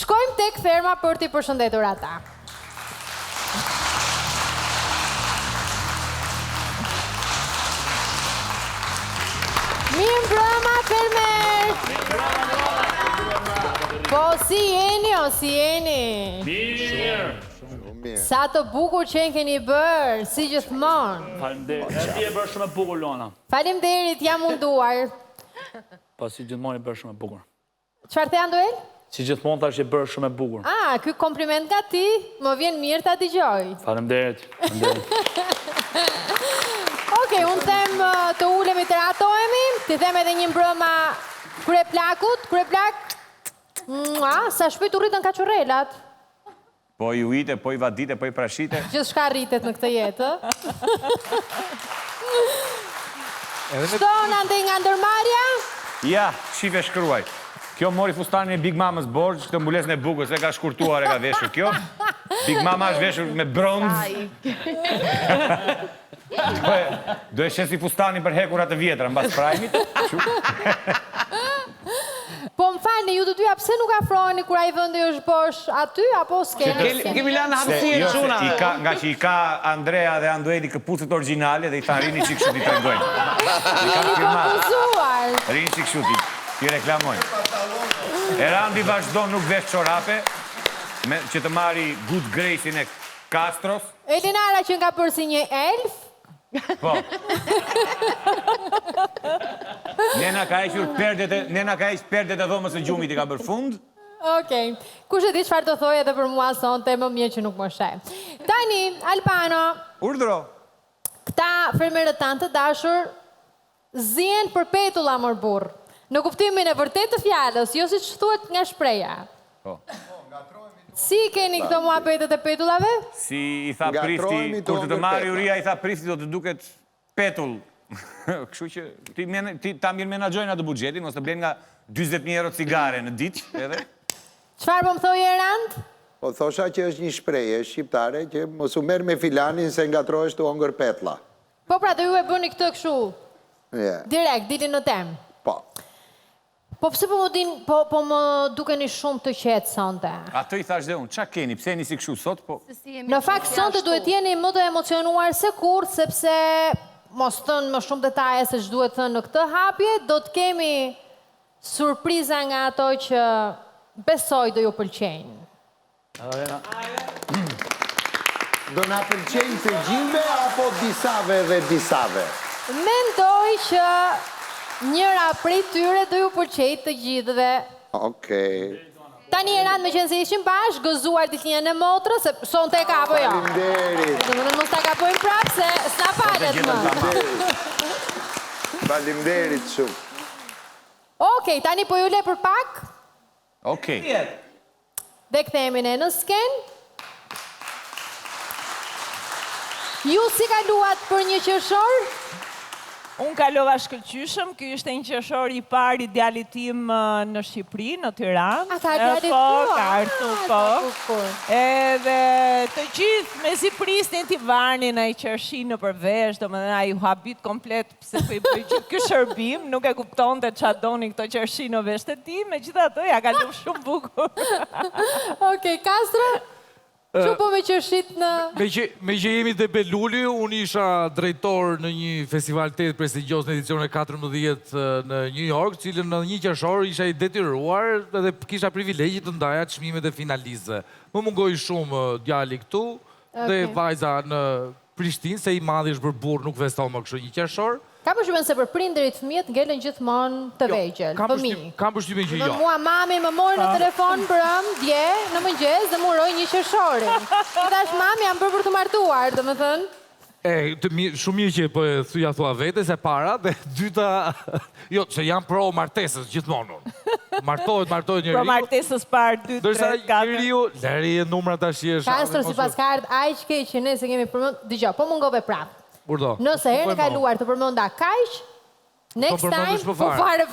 Shkojmë tek ferma për t'i përshëndetur ata. Mirë mbrëma, fermer! Po, si jeni o si jeni? Mirë. Sa të bukur qenë keni bërë, si gjithmonë. Faleminderit. Ti e bërë shumë e bukur, Lona. Faleminderit, jam munduar. Po si gjithmonë e bërë shumë e bukur. Çfarë the Anduel? Si gjithmonë tash e bërë shumë e bukur. Ah, ky kompliment nga ti, më vjen mirë ta dëgjoj. Faleminderit. Okej, unë them të ulemi të ratohemi, ti them edhe një mbrëma kryeplakut, kryeplak. Sa shpejt u rritën kaçurrelat. Po i ujite, po i vadite, po i prashite. Gjithçka rritet në këtë jetë. Shton ande nga ndërmarrja? Ja, shife shkruaj. Kjo mori fustanin e Big Mamës Borgj, këtë mbulesën e bukur, se ka shkurtuar e ka veshur kjo. Big Mama është veshur me bronz. Do e shesi fustanin për hekurat të vjetra, mbas prajmit. Po më falni, ju të dyja pse nuk afroheni kur ai vendi është bosh aty apo s'keni? Kemi lanë hapësirë çuna. Nga që i ka Andrea dhe Andueli këpucët origjinale dhe i thanë rini çik shuti tregojnë. Jeni konfuzuar. Rini çik shuti, ti reklamojnë. Erandi vazhdon nuk vesh çorape, që të marri good grace-in e Castros. Elinara që nga bërë si një elf. Po. Nena ka hequr perdet e dhomës së gjumit i ka bërë fund. Okej. Kush e di çfarë do thojë edhe për mua sonte, më mirë që nuk më sheh. Tani, Albano. Urdhro. Këta fermerët tanë të dashur zien për petulla mor burr. Në kuptimin e vërtet të fjalës, jo siç thuhet nga shpreha. Po. Si keni këto muhabetet e petullave? Si i tha prifti, kur të marri uria i tha prifti do të duket petull. Kështu që ti ta mirë menaxhojnë atë buxhetin, mos të blen nga 40.000 euro cigare në ditë, edhe. Çfarë po më thoi Erand? Po thosha që është një shprehje shqiptare që mos u merr me filanin se ngatrohesh të hongër petlla. Po pra, do ju e bëni këtë kështu. Direkt, dilin në temë. Po. Po pse po më dukeni shumë të qetë sonte? Atë i thash dhe unë, qa keni, pse jeni si kështu sot, po... Në fakt, sonte duhet jeni më të emocionuar se kur, sepse mos thënë më shumë detaje se që duhet thënë në këtë hapje, do të kemi surpriza nga ato që besoj do ju pëlqenjë. Do na pëlqenjë të gjithëve apo disave dhe disave? Mendoj që njëra prej tyre do ju pëlqejë të gjithëve. Okej. Tani Erand me qenë se ishim bashkë, gëzuar ditëlindjen e motrës, se sonte e ka apo jo? Faleminderit. Domethënë mos ta kapojmë prapë se s'na falet më. Faleminderit shumë. Okej, tani po ju le për pak. Okej. Dhe kthehemi ne në sken. Ju si kaluat për një qershor? Unë kalova shkëlqyshëm, ky ishte një qershor i parë i djalit tim në Shqipëri, në Tiranë. A ka djalit po, tua? ka ardhur, po. Edhe të gjithë me si prisnin t'i varnin ai qershi në përvesh, domethënë ai u habit komplet pse po i bëj gjithë ky shërbim, nuk e kuptonte ç'a doni këto qershi në vesh të tij, megjithatë ja kalon shumë bukur. Okej, Castro? Që po me qershit në... Me që jemi dhe Beluli, unë isha drejtor në një festival të prestigjos në edicion e 14 në New York, cilën në një qershor isha i detyruar dhe kisha privilegjit të ndaja çmimet e finalistëve. Më mungoj shumë djali këtu dhe vajza në Prishtinë, se i madhi është për burr, nuk veston më kështu një qershor. Ka përshtypjen se për prindërit fëmijët ngelen gjithmonë të vegjël, fëmijë. Kam përshtypjen që jo. Mua mami më mori në telefon dje në mëngjes dhe më uroi një qershorin. I thash mami, jam bërë për të martuar, domethënë. Shumë mirë që po e thuja thua vete se para, dhe dyta, jo, se jam pro martesës gjithmonë. Martohet njeriu. Pro martesës parë, 2, 3, 4. Dërsa njeriu, lëri e numra tash është. Castro sipas ka ardhur aq keq që ne se kemi përmend. Dgjoj, po mungove prapë. Urdo. Nëse herën e kaluar të përmenda kaq, next time po fare.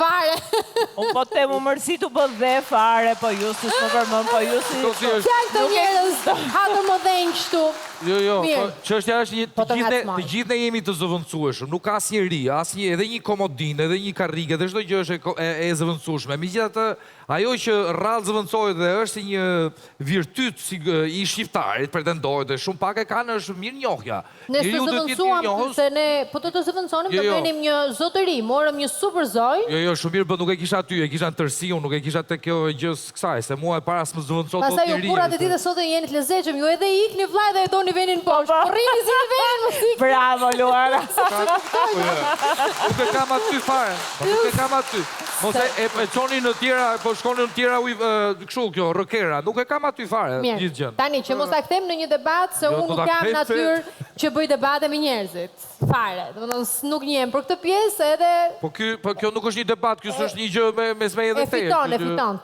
Unë po të më mërësitu po dhe fare, po ju si s'më përmën, po ju si... Fjallë të njerës, hatër më dhenjë kështu. Jo, Mirë. çështja është Po të ngacmoj. të gjithë ne jemi të zëvendësueshëm, nuk ka asnjëri, edhe një komodinë, edhe një karrige, edhe çdo gjë është e zëvendësueshme. Megjithatë, ajo që rrallë zëvendësohet dhe është si një virtyt i shqiptarit, pretendojë dhe shumë pak e kanë është mirënjohja. Ne të zëvendësuam se ne po të zëvendësonim do bënim një zotëri, morëm një super zoj. Jo, shumë mirë, po nuk e kisha aty, e kisha në tërsi, unë nuk e kisha te kjo gjës kësaj, se mua e para s'më zëvendësot do të Pastaj ju burrat e ditës sot jeni të lezetshëm, ju edhe ikni vllai dhe e doni venin poshtë. Rrini si venin muzikë. Bravo, Luara. Nuk e kam aty fare, nuk e kam aty. Mos e çoni në tjera, po shkoni në tjera kështu kjo, rokera, nuk e kam aty fare gjithë gjën. Tani që mos ta kthem në një debat se unë nuk jam natyrë që bëj debate me njerëzit. Fare. Domethënë nuk njem për këtë pjesë edhe Po kjo nuk është një debat, kjo është një gjë mes me edhe te.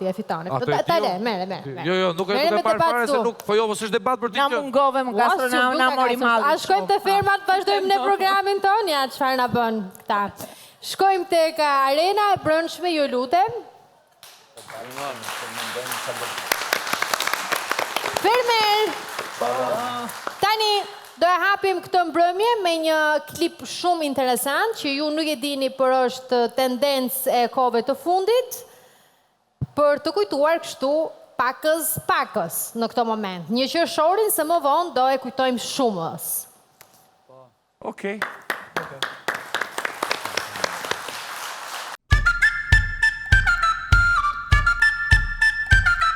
E fiton ti. Ta le, merre. Jo, nuk e marr fare se nuk, po jo, mos është debat për ti. Na mungove më gastronom, na mori malli. A shkojmë te fermat, vazhdojmë në programin ton, ja çfarë na bën këta. Shkojmë tek arena e brendshme, ju lutem. Fermer. Tani do e hapim këtë mbrëmje me një klip shumë interesant që ju nuk e dini, por është tendencë e kohëve të fundit për të kujtuar kështu pakës në këtë moment. Një qershorin se më vonë do e kujtojmë shumës. Okej.